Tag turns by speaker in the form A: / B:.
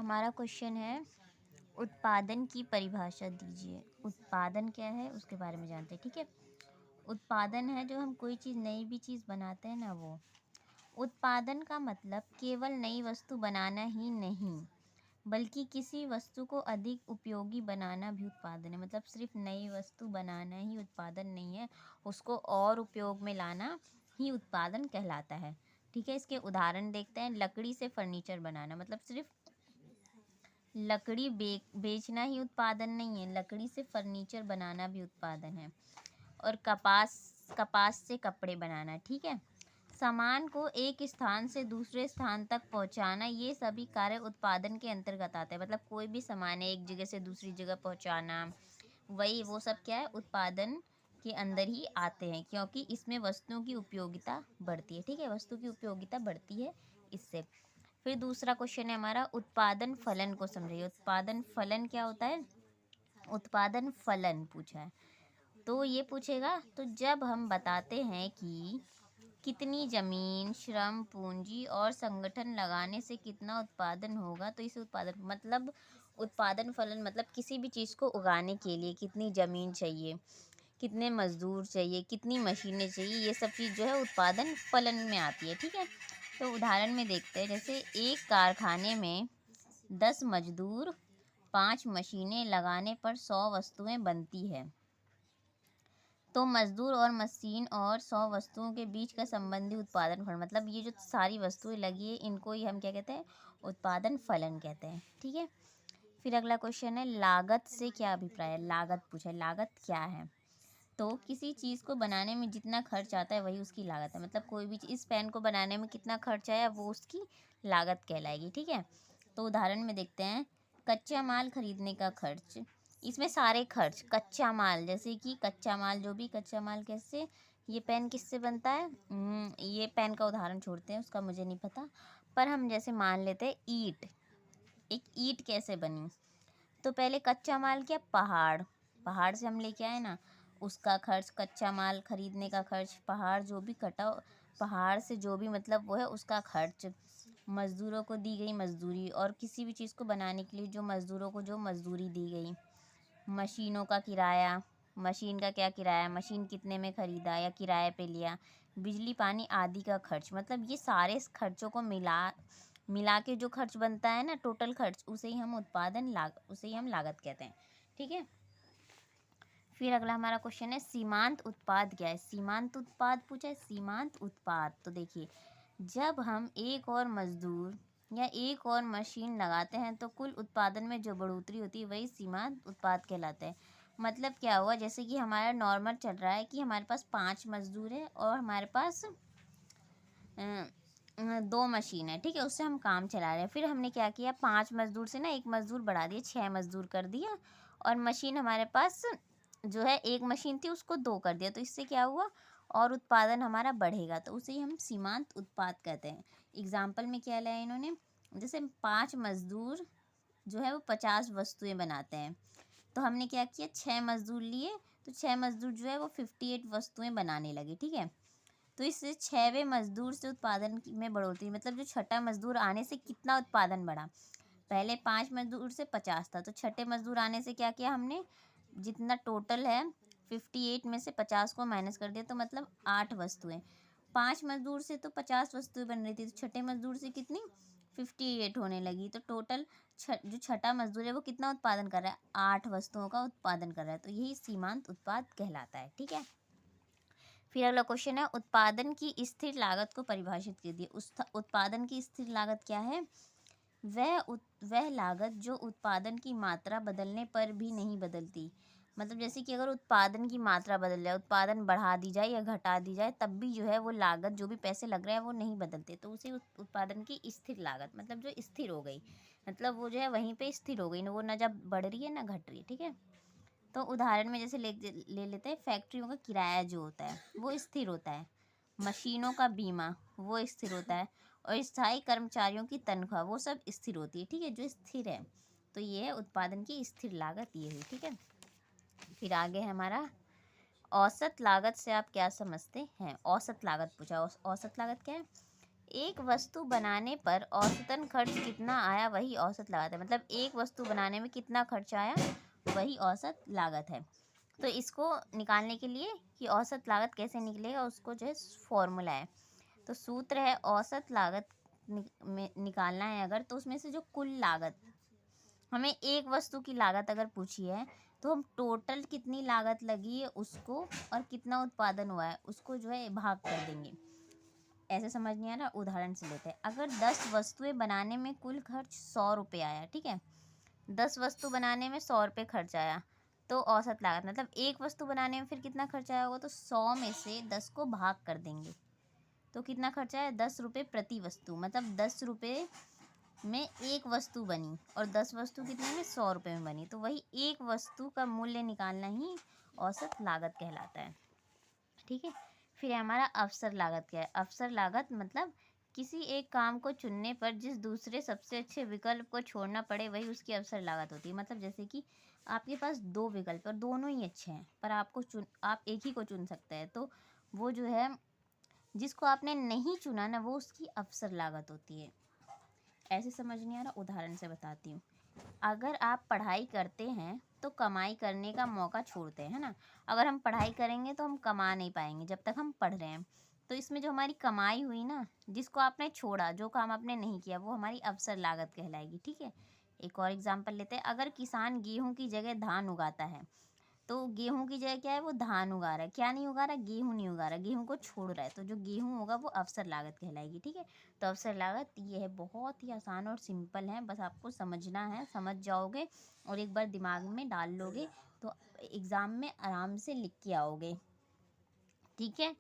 A: हमारा क्वेश्चन है, उत्पादन की परिभाषा दीजिए। उत्पादन क्या है उसके बारे में जानते हैं। ठीक है, उत्पादन है जो हम कोई चीज़ नई भी चीज़ बनाते हैं ना, वो उत्पादन का मतलब केवल नई वस्तु बनाना ही नहीं, बल्कि किसी वस्तु को अधिक उपयोगी बनाना भी उत्पादन है। मतलब सिर्फ नई वस्तु बनाना ही उत्पादन नहीं है, उसको और उपयोग में लाना ही उत्पादन कहलाता है। ठीक है, इसके उदाहरण देखते हैं। लकड़ी से फर्नीचर बनाना, मतलब सिर्फ लकड़ी बेचना ही उत्पादन नहीं है, लकड़ी से फर्नीचर बनाना भी उत्पादन है। और कपास कपास से कपड़े बनाना। ठीक है, सामान को एक स्थान से दूसरे स्थान तक पहुंचाना, ये सभी कार्य उत्पादन के अंतर्गत आते हैं। मतलब कोई भी सामान है एक जगह से दूसरी जगह पहुंचाना, वही वो सब क्या है, उत्पादन के अंदर ही आते हैं, क्योंकि इसमें वस्तुओं की उपयोगिता बढ़ती है। ठीक है, वस्तु की उपयोगिता बढ़ती है इससे। फिर दूसरा क्वेश्चन है हमारा, उत्पादन फलन को समझिए। उत्पादन फलन क्या होता है? उत्पादन फलन पूछा है तो ये पूछेगा, तो जब हम बताते हैं कि कितनी जमीन, श्रम, पूंजी और संगठन लगाने से कितना उत्पादन होगा, तो इसे उत्पादन मतलब उत्पादन फलन मतलब किसी भी चीज़ को उगाने के लिए कितनी ज़मीन चाहिए, कितने मजदूर चाहिए, कितनी मशीनें चाहिए, ये सब चीज़ जो है उत्पादन फलन में आती है। ठीक है, तो उदाहरण में देखते हैं। जैसे एक कारखाने में 10 मजदूर 5 मशीनें लगाने पर 100 वस्तुएं बनती है, तो मजदूर और मशीन और 100 वस्तुओं के बीच का संबंधी उत्पादन फलन, मतलब ये जो सारी वस्तुएं लगी है इनको ही हम क्या कहते हैं, उत्पादन फलन कहते हैं। ठीक है, फिर अगला क्वेश्चन है, लागत से क्या अभिप्राय है। लागत पूछा है, लागत क्या है? तो किसी चीज़ को बनाने में जितना खर्च आता है वही उसकी लागत है। मतलब कोई भी इस पेन को बनाने में कितना खर्च आया वो उसकी लागत कहलाएगी। ठीक है, तो उदाहरण में देखते हैं। कच्चा माल खरीदने का खर्च, इसमें सारे खर्च कच्चा माल, जैसे कि कच्चा माल जो भी कच्चा माल कैसे, ये पेन किससे बनता है, ये पेन का उदाहरण छोड़ते हैं, उसका मुझे नहीं पता, पर हम जैसे मान लेते हैं ईंट। एक ईंट कैसे बनी, तो पहले कच्चा माल क्या, पहाड़, पहाड़ से हम लेके आए ना, उसका खर्च, कच्चा माल खरीदने का खर्च, पहाड़ जो भी कटा, पहाड़ से जो भी मतलब वो है उसका खर्च, मज़दूरों को दी गई मजदूरी, और किसी भी चीज़ को बनाने के लिए जो मज़दूरों को जो मजदूरी दी गई, मशीनों का किराया, मशीन का क्या किराया, मशीन कितने में ख़रीदा या किराए पे लिया, बिजली पानी आदि का खर्च। मतलब ये सारे खर्चों को मिला मिला के जो खर्च बनता है ना, टोटल खर्च, उसे ही हम उसे ही हम लागत कहते हैं। ठीक है, फिर अगला हमारा क्वेश्चन है, सीमांत उत्पाद क्या है। सीमांत उत्पाद पूछा है, सीमांत उत्पाद तो देखिए, जब हम एक और मजदूर या एक और मशीन लगाते हैं तो कुल उत्पादन में जो बढ़ोतरी होती है वही सीमांत उत्पाद कहलाता है। मतलब क्या हुआ, जैसे कि हमारा नॉर्मल चल रहा है कि हमारे पास 5 मजदूर है और हमारे पास 2 मशीन है। ठीक है, उससे हम काम चला रहे हैं। फिर हमने क्या किया, 5 मजदूर से ना एक मजदूर बढ़ा दिया, 6 मजदूर कर दिया, और मशीन हमारे पास जो है एक मशीन थी उसको 2 कर दिया, तो इससे क्या हुआ, और उत्पादन हमारा बढ़ेगा, तो उसे ही हम सीमांत उत्पाद कहते हैं। एग्जाम्पल में क्या लिया इन्होंने, जैसे 5 मजदूर जो है वो 50 वस्तुएं बनाते हैं, तो हमने क्या किया, 6 मजदूर लिए, तो 6 मजदूर जो है वो 58 वस्तुएं बनाने लगे। ठीक है, तो इस 6वें मजदूर से उत्पादन में बढ़ोतरी, मतलब जो छठा मजदूर आने से कितना उत्पादन बढ़ा, पहले 5 मजदूर से 50 था, तो छठे मजदूर आने से क्या किया हमने, जितना टोटल है 58 में से 50 को माइनस कर दिया, तो मतलब 8 वस्तुएं। 5 मजदूर से तो 50 वस्तुएं बन रही थी, तो छठे मजदूर से कितनी, 58 होने लगी, तो टोटल जो छठा मजदूर है वो कितना उत्पादन कर रहा है, 8 वस्तुओं का उत्पादन कर रहा है, तो यही सीमांत उत्पाद कहलाता है। ठीक है, फिर अगला क्वेश्चन है, उत्पादन की स्थिर लागत को परिभाषित कीजिए। उत्पादन की स्थिर लागत क्या है? वह लागत जो उत्पादन की मात्रा बदलने पर भी नहीं बदलती। मतलब जैसे कि अगर उत्पादन की मात्रा बदल जाए, उत्पादन बढ़ा दी जाए या घटा दी जाए, तब भी जो है वो लागत, जो भी पैसे लग रहे हैं वो नहीं बदलते, तो उसे उत्पादन की स्थिर लागत, मतलब जो स्थिर हो गई, मतलब वो जो है वहीं पे स्थिर हो गई, ना वो ना जब बढ़ रही है ना घट रही है। ठीक है, तो उदाहरण में जैसे ले लेते हैं, फैक्ट्रियों का किराया जो होता है वो स्थिर होता है, मशीनों का बीमा वो स्थिर होता है, और स्थायी कर्मचारियों की तनख्वाह वो सब स्थिर होती है। ठीक है, जो स्थिर है, तो ये है उत्पादन की स्थिर लागत, ये हुई। ठीक है, फिर आगे है हमारा, औसत लागत से आप क्या समझते हैं। औसत लागत पूछा, औसत लागत क्या है, एक वस्तु बनाने पर औसतन खर्च कितना आया वही औसत लागत है। मतलब एक वस्तु बनाने में कितना खर्च आया वही औसत लागत है। तो इसको निकालने के लिए कि औसत लागत कैसे निकलेगा, उसको जो है फॉर्मूला है। तो सूत्र है औसत लागत में निकालना है अगर, तो उसमें से जो कुल लागत, हमें एक वस्तु की लागत अगर पूछी है तो हम टोटल कितनी लागत लगी है उसको और कितना उत्पादन हुआ है उसको जो है भाग कर देंगे। ऐसे समझ नहीं आ रहा, उदाहरण से लेते हैं। अगर 10 वस्तुएं बनाने में कुल खर्च 100 रुपये आया, ठीक है, 10 वस्तु बनाने में 100 रुपये खर्च आया, तो औसत लागत मतलब एक वस्तु बनाने में फिर कितना खर्चा आया होगा, तो 100 में से 10 को भाग कर देंगे। तो कितना खर्चा है, 10 रुपये प्रति वस्तु, मतलब 10 रुपये में एक वस्तु बनी और 10 वस्तु कितने में, 100 रुपये में बनी। तो वही एक वस्तु का मूल्य निकालना ही औसत लागत कहलाता है। ठीक है। फिर है हमारा अवसर लागत। क्या है अवसर लागत, मतलब किसी एक काम को चुनने पर जिस दूसरे सबसे अच्छे विकल्प को छोड़ना पड़े वही उसकी अवसर लागत होती है। मतलब जैसे कि आपके पास 2 विकल्प और दोनों ही अच्छे हैं, पर आप एक ही को चुन सकते हैं, तो वो जो है जिसको आपने नहीं चुना ना, वो उसकी अवसर लागत होती है। ऐसे समझ नहीं आ रहा, उदाहरण से बताती हूँ। अगर आप पढ़ाई करते हैं तो कमाई करने का मौका छोड़ते हैं, है ना। अगर हम पढ़ाई करेंगे तो हम कमा नहीं पाएंगे जब तक हम पढ़ रहे हैं। तो इसमें जो हमारी कमाई हुई ना, जिसको आपने छोड़ा, जो काम आपने नहीं किया, वो हमारी अवसर लागत कहलाएगी। ठीक है। एक और एग्जाम्पल लेते हैं। अगर किसान गेहूं की जगह धान उगाता है, तो गेहूं की जगह क्या है, वो धान उगा रहा है, क्या नहीं उगा रहा, गेहूं नहीं उगा रहा, गेहूं को छोड़ रहा है, तो जो गेहूं होगा वो अवसर लागत कहलाएगी। ठीक है। तो अवसर लागत ये है, बहुत ही आसान और सिंपल है, बस आपको समझना है, समझ जाओगे और एक बार दिमाग में डाल लोगे तो एग्ज़ाम में आराम से लिख के आओगे। ठीक है।